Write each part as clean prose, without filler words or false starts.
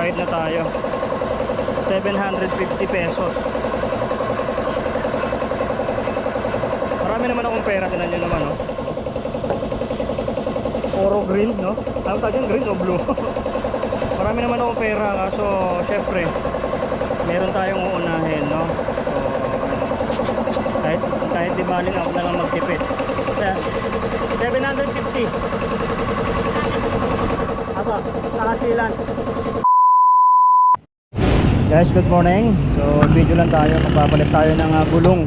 Bayad na tayo. 750 pesos. Marami naman akong pera. Tinan nyo naman, oh. Oro green, no? Ano tawag yan? Green o blue? Marami naman akong pera. Kaso, syempre, meron tayong uunahin, no? So, kahit di baling ako na lang magtipid. 750. Apa? Nakasilan. Guys, good morning. So, video lang tayo. Magpapalit tayo ng gulong.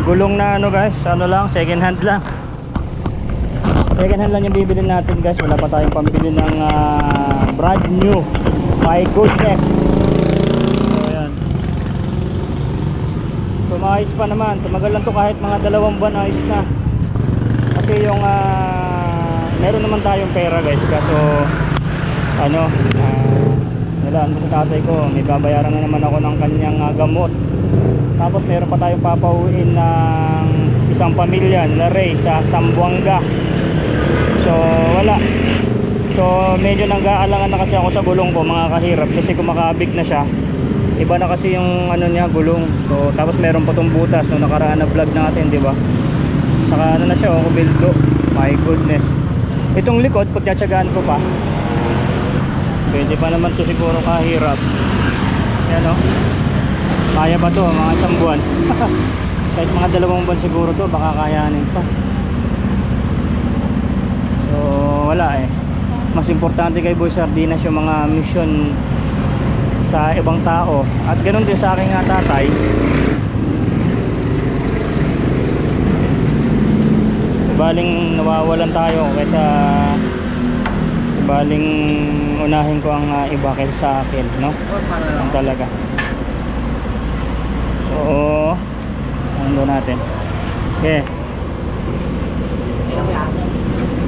Gulong na ano guys, ano lang, second hand lang. Second hand lang yung bibili natin guys. Wala pa tayong pambili ng brand new. My goodness. So ayan. Tumayos pa naman. Tumagal lang to kahit mga 2 buwan, ayos na. Kasi yung meron naman tayong pera guys. Kaso ano, nalaan ko sa tatay ko, may babayaran na naman ako ng kanyang gamot. Tapos meron pa tayong papauwiin ng isang pamilya na Ray sa Zamboanga. So wala. So medyo nag-aalangan na kasi ako sa gulong ko mga kahirap. Kasi kumakabig na siya. Iba na kasi yung ano niya, gulong. So tapos meron pa tong butas no nakaraan na vlog natin, di ba? Saka ano na siya, kubildo. My goodness. Itong likod pagtsatsagaan ko pa. Pwede pa naman to siguro kahirap. Yan o. Kaya ba to mga 1 buwan? Kahit mga 2 buwan siguro to, baka kayanin pa. So wala eh. Mas importante kay Boy Sardinas yung mga mission sa ibang tao. At ganoon din sa aking tatay. Baling nawawalan tayo kaysa baling unahin ko ang iba kaysa sa akin, no? Ang talaga. So ano natin? Okay.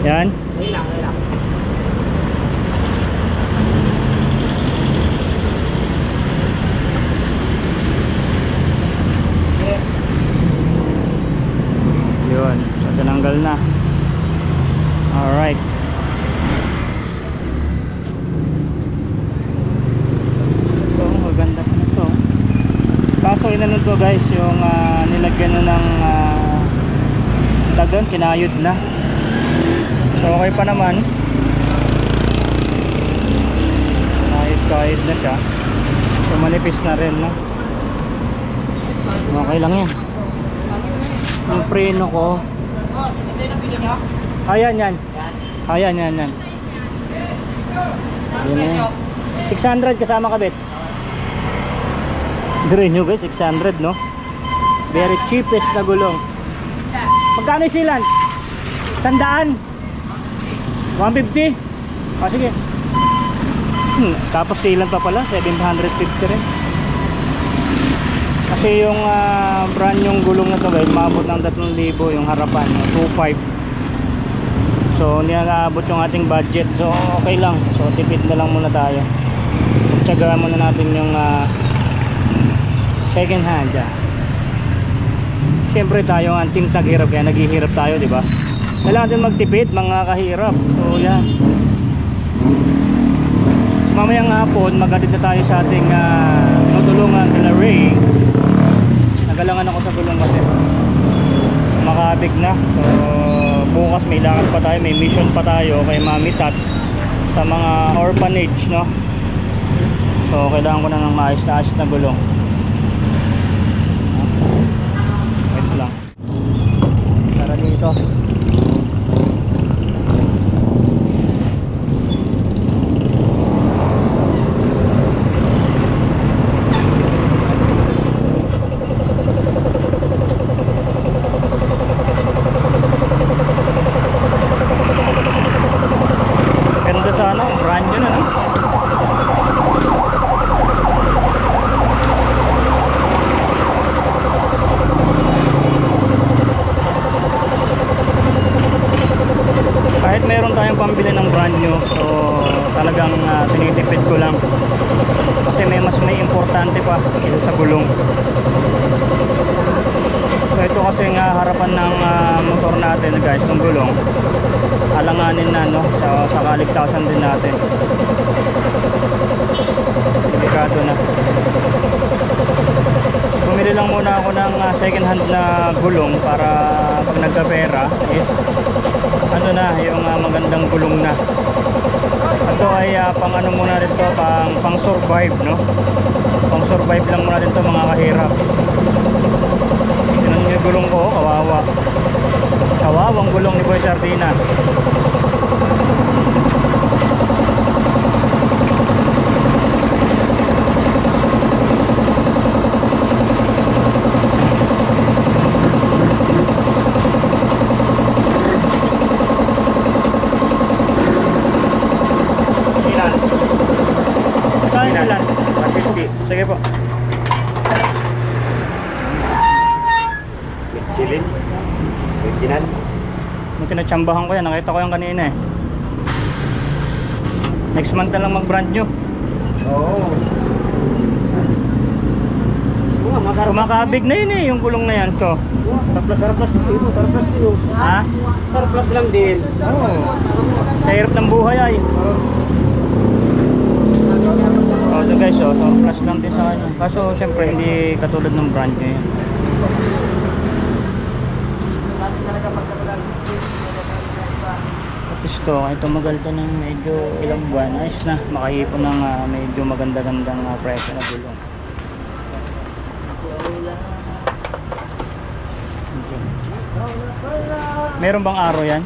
Yan. Yun, so tinanggal na. Alright. So maganda pa na to. Kaso inano to guys, yung nilagyan na ng dagan, kinayod na. So okay pa naman. Kahit na siya. So manipis na rin, no? Okay lang yan. Yung preno ko. Ayan yan. Ayan yan. Yan yan. 600 kasama kabit. Green nyo guys, 600 no? Very cheapest na gulong. Magkano yung silan? 100? 150? O sige. Tapos silan pa pala, 750 rin. Kasi yung brand yung gulong na to guys, maabot ng 3,000 yung harapan, 2,500. So hindi nakaabot yung ating budget. So okay lang. So tipid na lang muna tayo. Pagtsagaan muna natin yung second hand ya. Siyempre tayo ang anting taghirap, kaya naghihirap tayo, di ba? Kailangan din magtipid mga kahirap. So yan. So, mamayang hapon magalit na tayo sa ating tutulungan nila Ray. Nagalangan ako sa gulong kasi makabig na. So bukas may lakad pa tayo, may mission pa tayo kay Mami Tats sa mga orphanage, no? So kailangan ko na ng maayos na gulong. Wait lang. Tara dito. Sana brand new na, no? Kahit meron tayong pambili ng brand new, so talagang tinitipid ko lang kasi may importante pa sa gulong. So ito kasi nga harapan ng motor natin guys, ng gulong, alanganin na, no, sa kaligtasan din natin. second hand na gulong para pag nagkapera is ano na, yung magandang gulong na. Ito ay pang ano muna rin to, pang survive, no? Pang survive lang muna rin to mga kahirap. Tingnan niyo yung gulong ko, kawawa. Kawawang gulong ni Boy Sardinas. Ilan? 150. Sige po. Silin. Original. Nung tinatsambahan ko yan, nakita ko yung kanina eh. Next month na lang mag brand new. Oo. Kumakabig na yun eh, yung gulong na yan. So, Saraplas dito. Saraplas dito. ha? Saraplas lang din. Oo. Sa hirap ng buhay ay. So ito guys, so plus lang din sa kanya. Kaso syempre hindi katulad ng brand new yan. At least to, kahit tumagal to ng medyo ilang buwan, ayos na, makaipon ng medyo maganda-gandang presyo na gulong. Okay. Meron bang araw yan?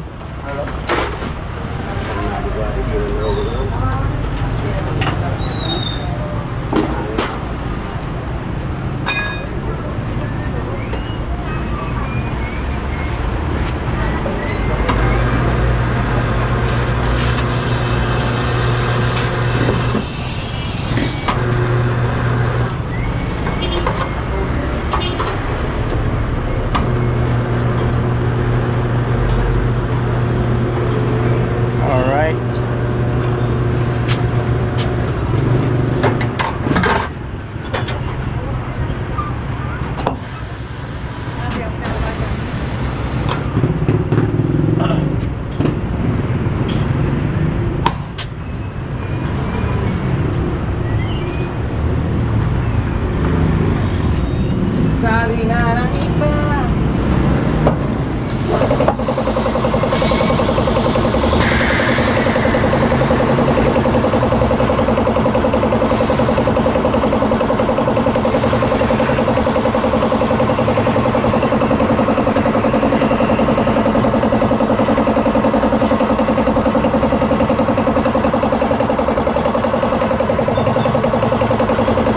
Sabi nga lang iba.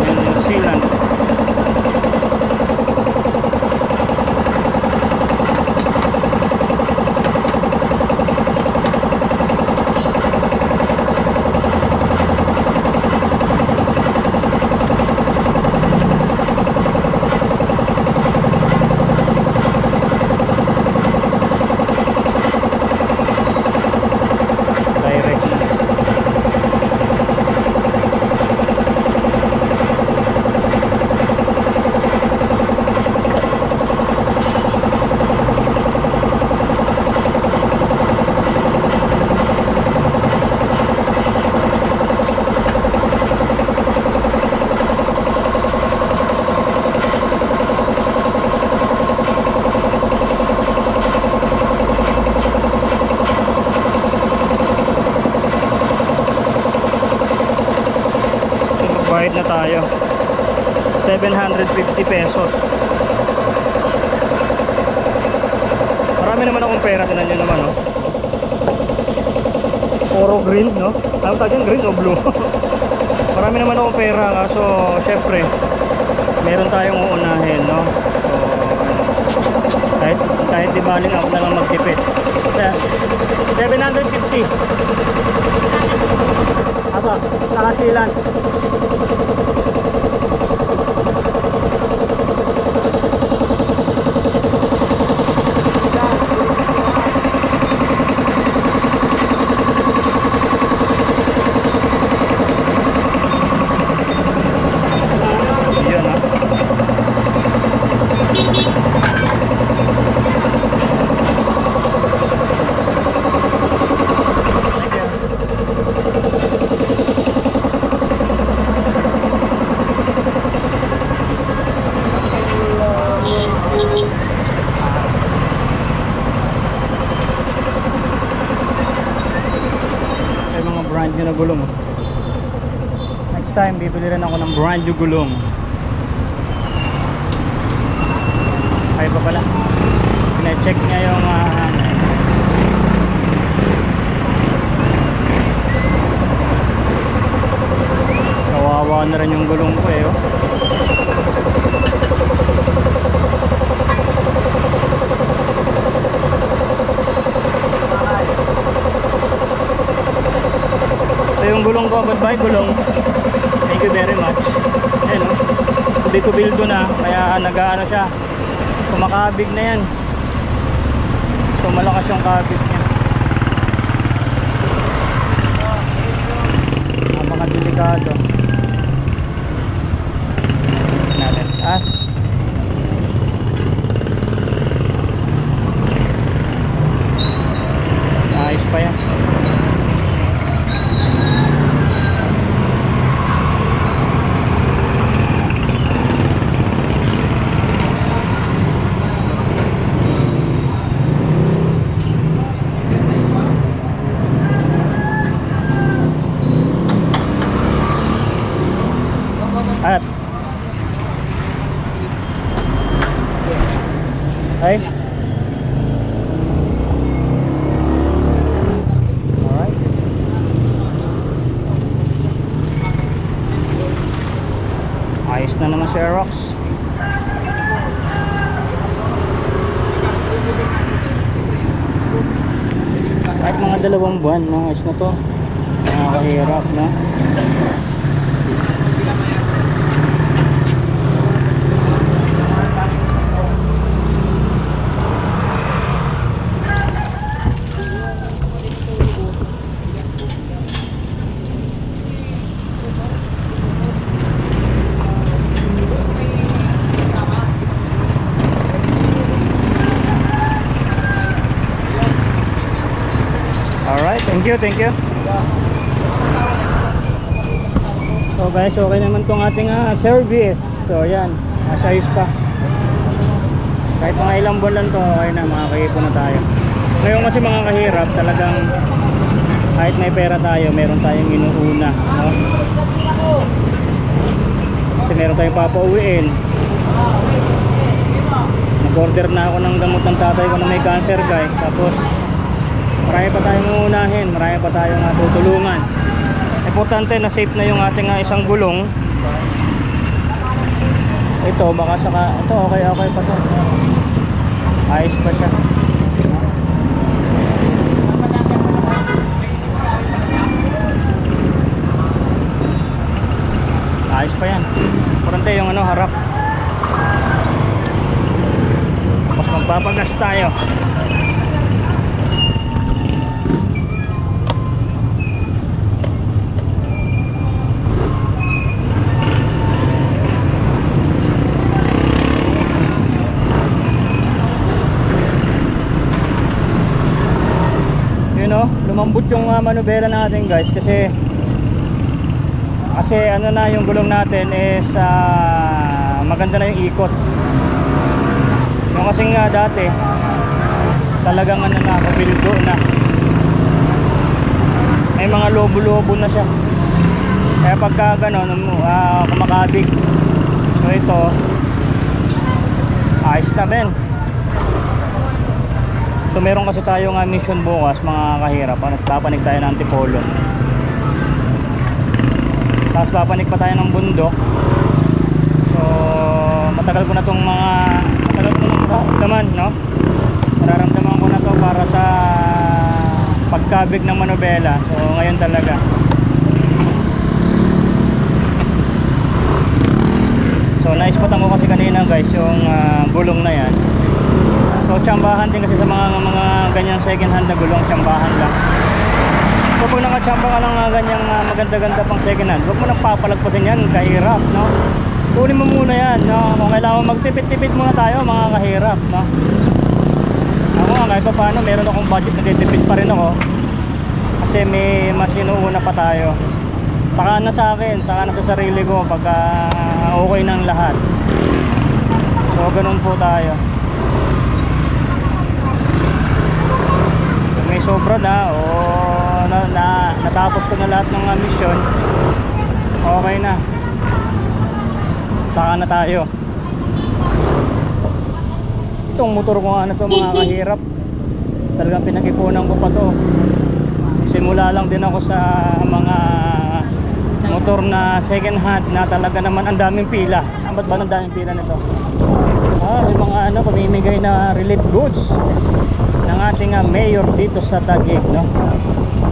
New Zealand. Direct na. Magbayad na tayo. 750 pesos. Marami naman akong pera, tinan nyo naman, no? Oro green, no? Ano tawag yan? Green o blue? Marami naman akong pera, kaso syempre meron tayong uunahin, no? So kahit di baling ako na lang magtipid. 750. Aba, nakasilan. Yan, ha? new na gulong. Next time bibili rin ako ng brand new gulong. Ay pa pala, pina-check niya yung kawawa na rin yung gulong ko eh, oh. Ito yung gulong ko, goodbye gulong. Thank you very much. Ayan, oh. Dito bildo na, kaya nag-ano siya, kumakabig na yan. So malakas yung kabig niya. Napaka-delikado natin. Ayos pa yan. At ay alright, ayos na naman si Aerox. Kahit mga 2 buwan, no? Ayos na to, nakakahirap na. Alright, thank you. So guys, okay naman tong ating service. So yan, ayos pa. Kahit mga ilang buwan lang to, okay na, makakaipon na tayo. Ngayon kasi mga kahirap, talagang kahit may pera tayo, meron tayong inuuna, no? Kasi meron tayong papauwiin. Nag-order na ako ng gamot ng tatay ko na may cancer, guys. Tapos marami pa tayong uunahin, marami pa tayong tutulungan. Importante na safe na yung ating isang gulong. Ito baka saka, ito okay pa to. Ayos pa siya. Ayos pa yan. Importante yung harap. Tapos magpapagas tayo. Lumambot yung manubela natin, guys, kasi ano na yung gulong natin is maganda na yung ikot. Yung kasing dati talagang na kabildo na, may mga lobo-lobo na siya, kaya pagka gano'n kumakabig. So ito ayos na din. So meron kasi tayong mission bukas, mga kahirap. Papanik tayo ng Antipolo, tapos papanik pa tayo ng bundok. So matagal ko na nararamdaman, no? Nararamdaman ko na to para sa pagkabig ng manubela. So ngayon talaga. So naispatan ko kasi kanina, guys, yung gulong na yan. So tsambahan din kasi sa mga ganyan second hand na gulong, tsambahan lang. So pag nakatsamba ka lang ganyang maganda-ganda pang second hand, huwag mo nang papalagpasin yan, kahirap, no? Kunin mo muna yan, no? Kung kailangan magtipid-tipid muna tayo, mga kahirap, no? Ako nga, kahit pa paano, meron akong budget na titipid pa rin ako. Kasi may mas inuuna pa tayo. Saka na sa akin, saka na sa sarili ko pagka okay ng lahat. So ganun po tayo. May sobra na o natapos ko na lahat ng mission, okay na, saka na tayo. Itong motor ko nga na to mga kahirap, talagang pinag-ipunan ko pa to. Simula lang din ako sa mga motor na second hand na talaga naman ang daming pila. Ba't ba ang daming pila nito? Yung mga pamimigay na relief goods ng ating mayor dito sa Taguig, no?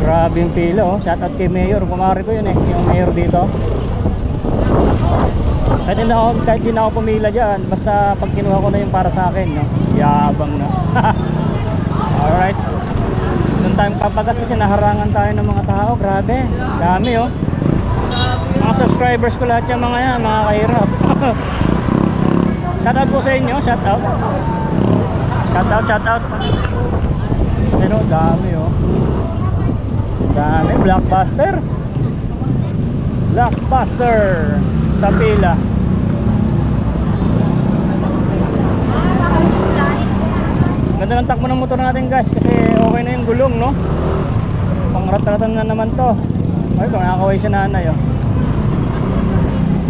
Grabe yung pila, oh. Shout out kay mayor, kumari ko yun yung mayor dito. Kahit hindi na ako pumila dyan, basta pag kinuha ko na yung para sa akin, no? Yabang, no? Alright. Doon tayong papagas kasi naharangan tayo ng mga tao. Grabe, dami, oh. Mga subscribers ko lahat yung mga yan, mga kahirap. Shout out po sa inyo, shout out. Shout out. Pero dami, oh. Dami, Blockbuster sa pila. Ganda ng takbo ng motor natin, guys, kasi okay na yung gulong, no? Pangrat-ratan na naman to. Ay, ito, nakakaway si nanay, oh.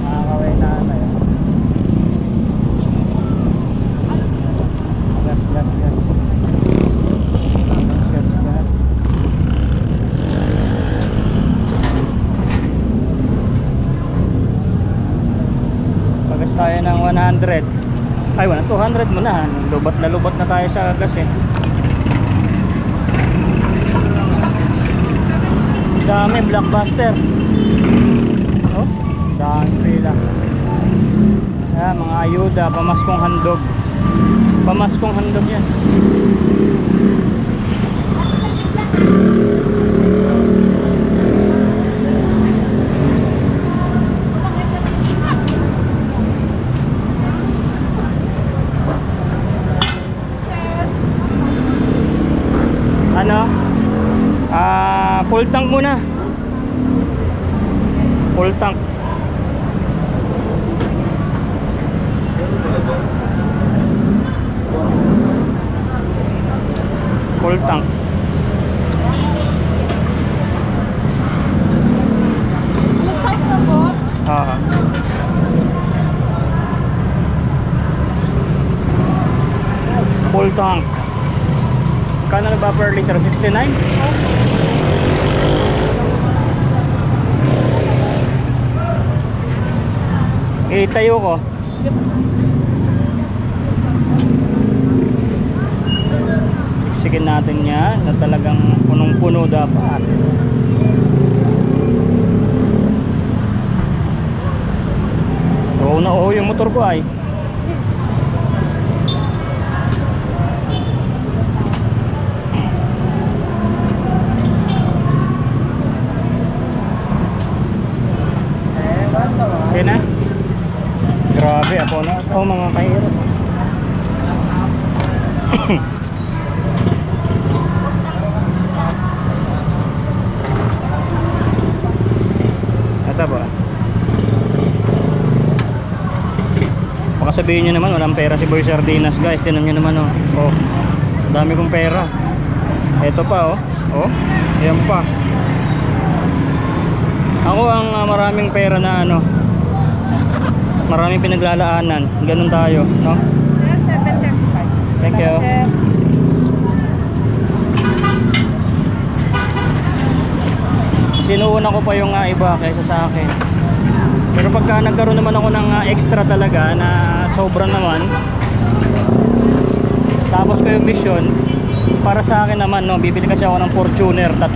Nakakaway nanay, oh. Gas. Pagas tayo ng 100. Ay, 200 muna. Lubat na tayo sa gas, eh. Dami, Blockbuster. Oh, dami pila. Mga ayuda, pamaskong handog. Pamaskong handog yan. Full tank muna. Full tank. Full tank. Full tank. Kano na ba per liter? 69? Tayo ko. Siksikin natin yan na talagang punong-puno dapat. Oo yung motor ko ay. Okay na? Grabe ako na. Oh, mga kahirap. Ito ba? Baka sabihin nyo naman walang pera si Boy Sardinas, guys. Tinan nyo naman, oh. Oh, dami kong pera. Ito pa, oh. Oh, ayan pa. Ako ang maraming pera na maraming pinaglalaanan. Ganun tayo, no? Thank you. Sinuuna ko pa yung iba kaysa sa akin. Pero pagka nagkaroon naman ako ng extra talaga na sobra naman, tapos ko yung mission, para sa akin naman, no, bibili kasi ako ng Fortuner 3.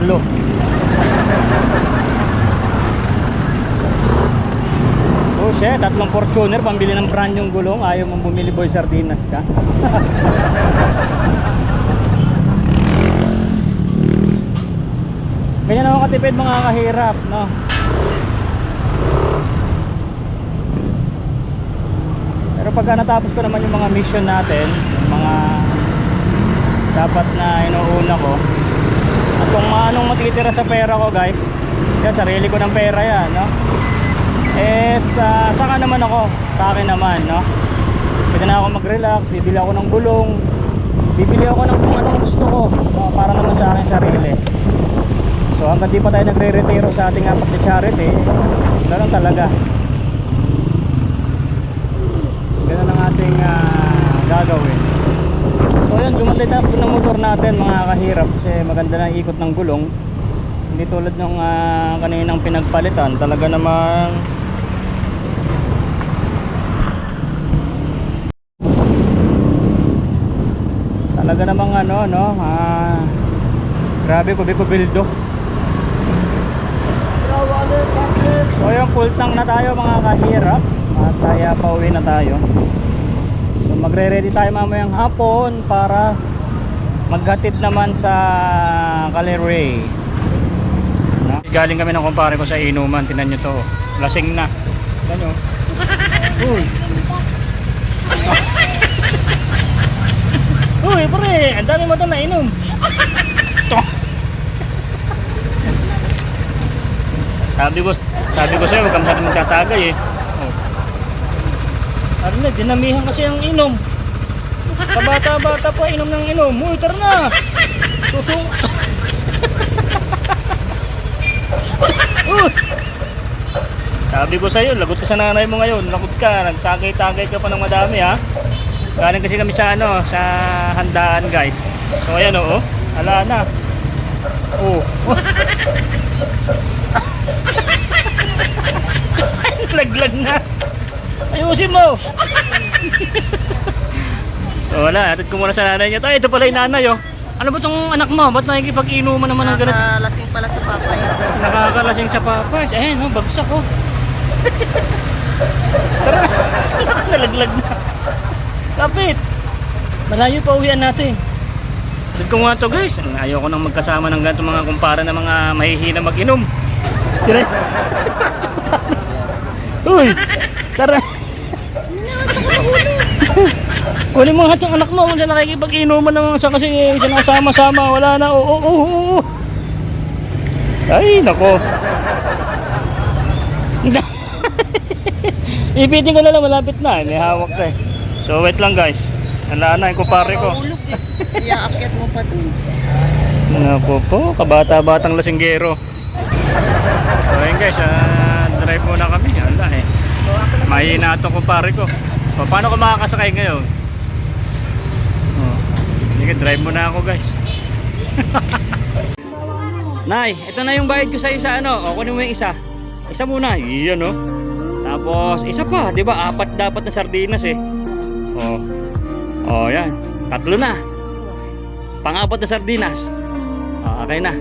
Oh shit, 3 Fortuner, pambili ng brand yung gulong. Ayaw mong bumili, Boy Sardinas ka. Ganyan ako katipid, mga kahirap, no? Pero pagka natapos ko naman yung mga mission natin, yung mga dapat na inuuna ko, at kung anong matitira sa pera ko, guys, yan, sarili ko ng pera yan, no? Saka naman ako, sa akin naman, no? Pwede na ako mag-relax, bibili ako ng gulong, bibili ako ng kung anong gusto ko, no? Para naman sa akin sarili. So So hanggang di pa tayo nagre-retiro sa ating apat na charity, ganun talaga. Ganun ang ating gagawin. So yun, gumanda tayo ng motor natin mga kahirap kasi maganda na ikot ng gulong. Hindi tulad nung kaninang pinagpalitan, talaga namang grabe kubi-kubildo. So yung full tank na tayo mga kahirap at kaya pauwi na tayo. So magre-ready tayo mamayang hapon para maghatid naman sa Calirway. Galing kami ng kumpare ko sa inuman, tinan nyo to, lasing na. Tinan nyo. Uy. Uy pre, ang dami mo ito na inom. Sabi ko sa'yo, huwag kang masyadong magtatagay eh. Ano na, dinamihan kasi ang inom. Kabata-bata pa inom ng inom. Uy, tara na. Susung. Sabi ko sa'yo, lagot ka sa nanay mo ngayon. Lagot ka, nagtagay-tagay ka pa ng madami ha. Galing kasi kami sa sa handaan guys. So ayan oo, ala na. Oh. Laglag na. Ayusin mo. So wala, atid ko muna sa nanay niya. Ito pala yung nanay oh. Ano ba tong anak mo? Ba't nakikipag-inuman naman ng ganito? Nakakalasing pala sa Popeyes. Nakakalasing sa Popeyes. Ayan oh, bagsak oh. Tara. Nalaglag na. Kapit. Malayo pa uwian natin. Dito ko nga to guys. Ayoko nang magkasama ng ganito mga kumpara na mga mahihina mag-inom. Tira. Uy. Tara. Kunin mo yung anak mo kung saan nakikipag-inuman naman sa kasi sinasama-sama. Wala na. Oo. Ay, nako. Ipitin ko na lang, malapit na. May hawak ka eh. So wait lang guys. Wala na yung kumpare ko. Iaakyat mo pa dun. Naku po, kabata-batang lasinggero. So ayun guys, drive muna kami. Wala eh. Mahina itong kumpare ko. So, paano ko makakasakay ngayon? Sige, drive muna ako guys. Nay, ito na yung bayad ko sa isa ano. O, kunin mo yung isa. Isa muna. Iyan o. Tapos, isa pa. Diba? 4 dapat na sardinas eh. O, yan. 3 na. Pang-4 na sardinas. O, okay na.